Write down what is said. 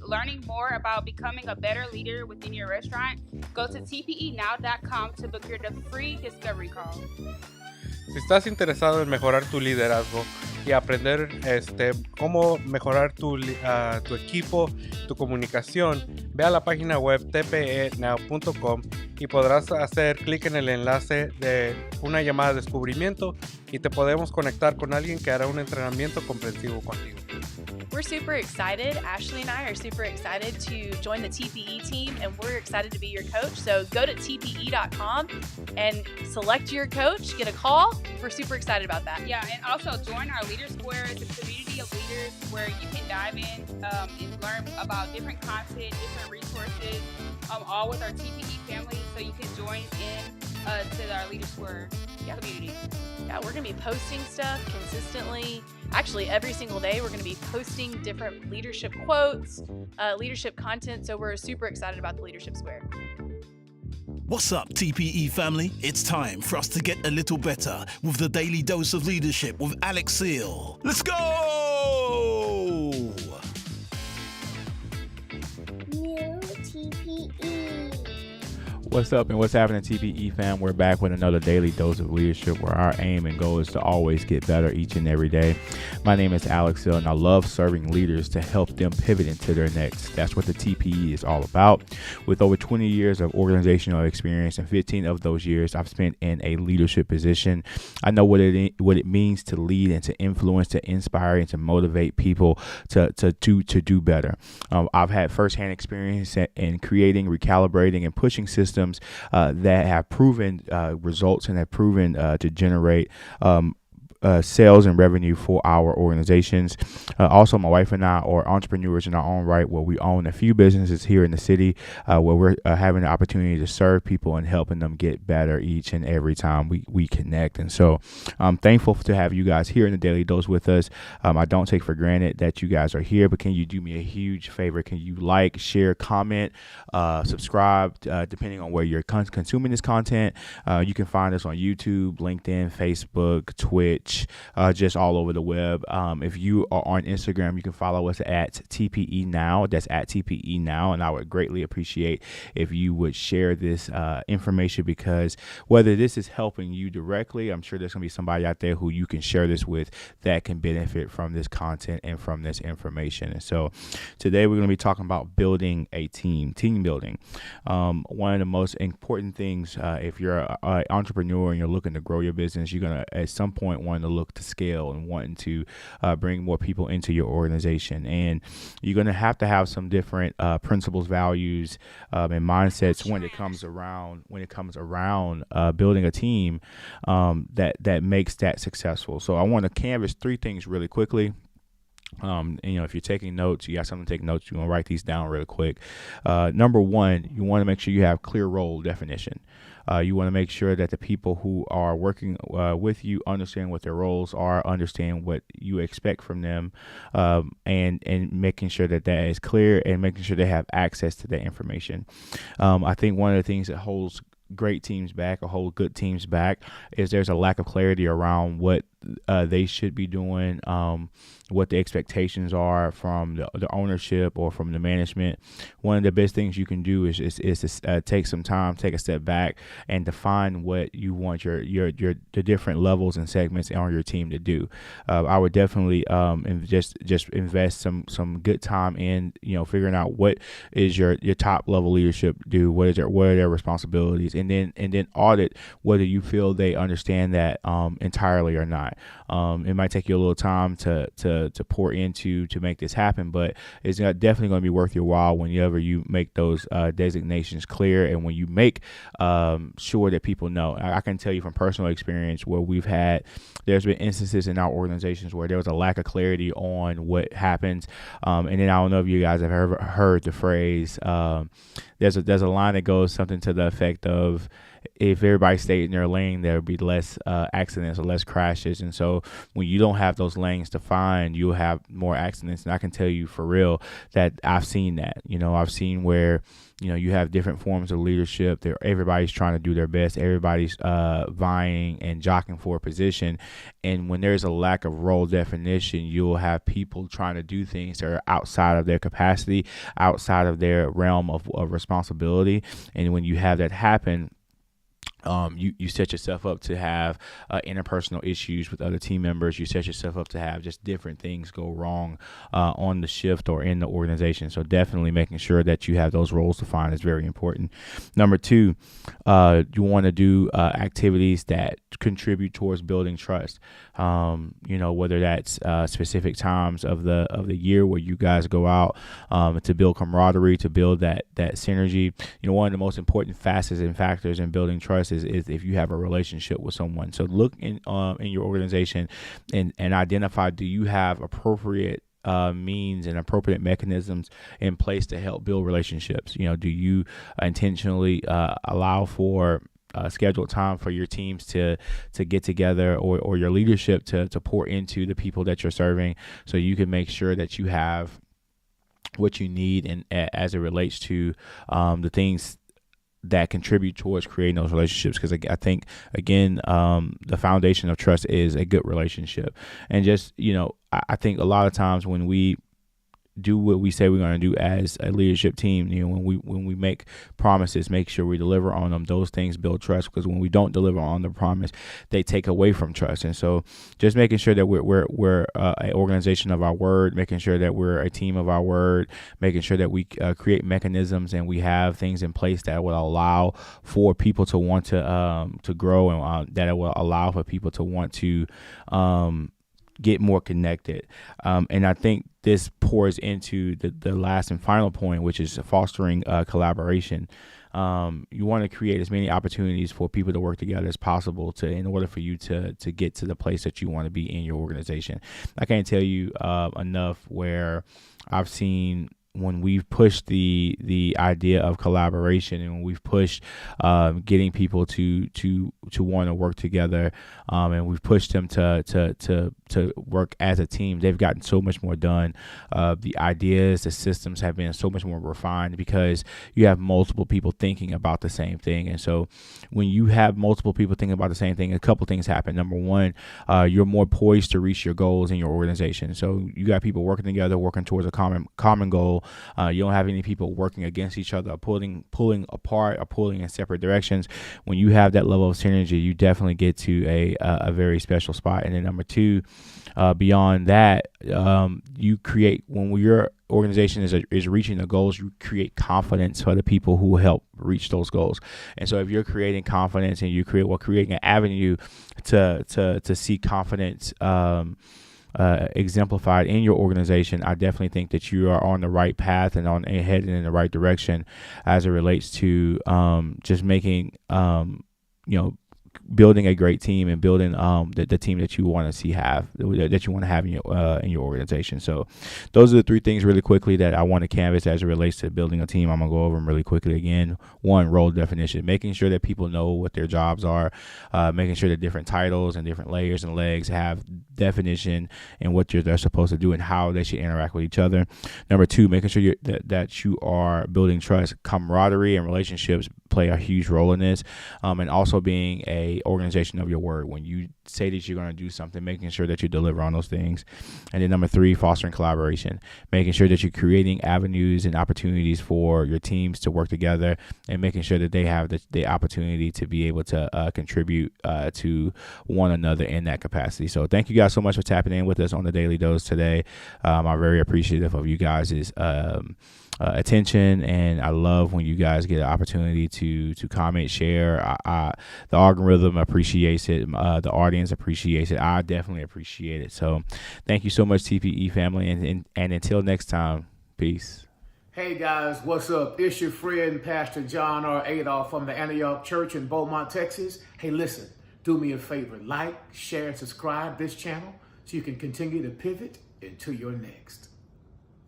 learning more about becoming a better leader within your restaurant, go to tpenow.com to book your free discovery call. Si estás interesado en mejorar tu liderazgo y aprender cómo mejorar tu equipo, tu comunicación, ve a la página web tpenow.com y podrás hacer clic en el enlace de una llamada de descubrimiento y te podemos conectar con alguien que hará un entrenamiento comprensivo contigo. We're super excited. Ashley and I are super excited to join the TPE team, and we're excited to be your coach. So go to tpe.com and select your coach, get a call. We're super excited about that. Yeah, and also join our Leader Square. It's a community of leaders where you can dive in and learn about different content, different resources, all with our TPE family. So you can join in to our Leader Square community. Yeah, we're going to be posting stuff consistently. Actually, every single day, we're going to be posting different leadership quotes, leadership content. So we're super excited about the Leadership Square. What's up, TPE family? It's time for us to get a little better with the Daily Dose of Leadership with Alex Seal. Let's go! New TPE. What's up and what's happening, TPE fam? We're back with another daily dose of leadership where our aim and goal is to always get better each and every day. My name is Alex Hill, and I love serving leaders to help them pivot into their next. That's what the TPE is all about. With over 20 years of organizational experience and 15 of those years I've spent in a leadership position, I know what it means to lead and to influence, to inspire, and to motivate people to do better. I've had firsthand experience in creating, recalibrating, and pushing systems that have proven results and have proven to generate sales and revenue for our organizations. Also, my wife and I are entrepreneurs in our own right, where we own a few businesses here in the city, where we're having the opportunity to serve people and helping them get better each and every time we connect. And so I'm thankful to have you guys here in the Daily Dose with us. I don't take for granted that you guys are here, but can you do me a huge favor? Can you like, share, comment, subscribe, depending on where you're consuming this content? You can find us on YouTube, LinkedIn, Facebook, Twitch, just all over the web. If you are on Instagram, you can follow us at TPE Now. That's at TPE Now, and I would greatly appreciate if you would share this information, because whether this is helping you directly, I'm sure there's going to be somebody out there who you can share this with that can benefit from this content and from this information. And so today we're going to be talking about building a team building. One of the most important things, if you're an entrepreneur and you're looking to grow your business, you're going to at some point want to look to scale and wanting to bring more people into your organization, and you're going to have some different principles, values, and mindsets when it comes around building a team that makes that successful. So I want to canvas three things really quickly. If you're taking notes, you got something to take notes, you want to write these down really quick. Number one, you want to make sure you have clear role definition. You want to make sure that the people who are working with you understand what their roles are, understand what you expect from them, and making sure that is clear and making sure they have access to that information. I think one of the things that holds great teams back or hold good teams back is there's a lack of clarity around what they should be doing, what the expectations are from the ownership or from the management. One of the best things you can do is to take some time, take a step back, and define what you want the different levels and segments on your team to do. I would definitely just invest some good time in figuring out what is your top level leadership do, what are their responsibilities, and then audit whether you feel they understand that entirely or not. It might take you a little time to pour into to make this happen, but it's definitely going to be worth your while whenever you make those designations clear, and when you make sure that people know. I can tell you from personal experience where there's been instances in our organizations where there was a lack of clarity on what happens, and then I don't know if you guys have ever heard the phrase. There's a line that goes something to the effect of, if everybody stayed in their lane, there would be less accidents or less crashes. And so when you don't have those lanes defined, you'll have more accidents. And I can tell you for real that I've seen that. I've seen where you have different forms of leadership. Everybody's trying to do their best. Everybody's vying and jockeying for a position. And when there's a lack of role definition, you'll have people trying to do things that are outside of their capacity, outside of their realm of responsibility. And when you have that happen, you set yourself up to have interpersonal issues with other team members. You set yourself up to have just different things go wrong on the shift or in the organization. So definitely making sure that you have those roles defined is very important. Number two, you want to do activities that contribute towards building trust. Whether that's specific times of the year where you guys go out to build camaraderie, to build that synergy. One of the most important facets and factors in building trust is if you have a relationship with someone. So look in your organization and identify, do you have appropriate means and appropriate mechanisms in place to help build relationships? Do you intentionally allow for scheduled time for your teams to get together, or your leadership to pour into the people that you're serving, so you can make sure that you have what you need and as it relates to the things that contribute towards creating those relationships. Because I think, again, the foundation of trust is a good relationship. And just, I think a lot of times when we do what we say we're going to do as a leadership team, when we make promises, make sure we deliver on them. Those things build trust, because when we don't deliver on the promise, they take away from trust. And so just making sure that we're an organization of our word, making sure that we're a team of our word, making sure that we create mechanisms and we have things in place that will allow for people to want to grow, and that it will allow for people to want to get more connected. And I think this pours into the last and final point, which is fostering collaboration. You want to create as many opportunities for people to work together as possible in order for you to get to the place that you want to be in your organization. I can't tell you enough where I've seen, when we've pushed the idea of collaboration, and when we've pushed getting people to want to work together, and we've pushed them to work as a team, they've gotten so much more done. The ideas, the systems have been so much more refined, because you have multiple people thinking about the same thing. And so when you have multiple people thinking about the same thing, a couple things happen. Number one, you're more poised to reach your goals in your organization. So you got people working together, working towards a common goal. You don't have any people working against each other, pulling apart or pulling in separate directions. When you have that level of synergy, you definitely get to a very special spot. And then number two, beyond that, you create, when your organization is reaching the goals, you create confidence for the people who help reach those goals. And so if you're creating confidence, and creating an avenue to see confidence exemplified in your organization, I definitely think that you are on the right path and heading in the right direction as it relates to just making building a great team, and building the team that you want to have in your organization. So those are the three things really quickly that I want to canvas as it relates to building a team. I'm gonna go over them really quickly again. One, role definition, making sure that people know what their jobs are, making sure that different titles and different layers and legs have definition and what they're supposed to do and how they should interact with each other. Number two, making sure that you are building trust. Camaraderie and relationships play a huge role in this, and also being a organization of your word. When you say that you're going to do something, making sure that you deliver on those things. And then number three, fostering collaboration, making sure that you're creating avenues and opportunities for your teams to work together, and making sure that they have the opportunity to be able to contribute to one another in that capacity. So thank you guys so much for tapping in with us on the Daily Dose today. I'm very appreciative of you guys' attention, and I love when you guys get an opportunity to comment, share. The algorithm appreciates it. The audience appreciates it. I definitely appreciate it. So thank you so much, TPE family, and until next time, peace. Hey guys, what's up? It's your friend Pastor John R. Adolph from the Antioch Church in Beaumont, Texas. Hey, listen, do me a favor, like, share, and subscribe this channel so you can continue to pivot into your next.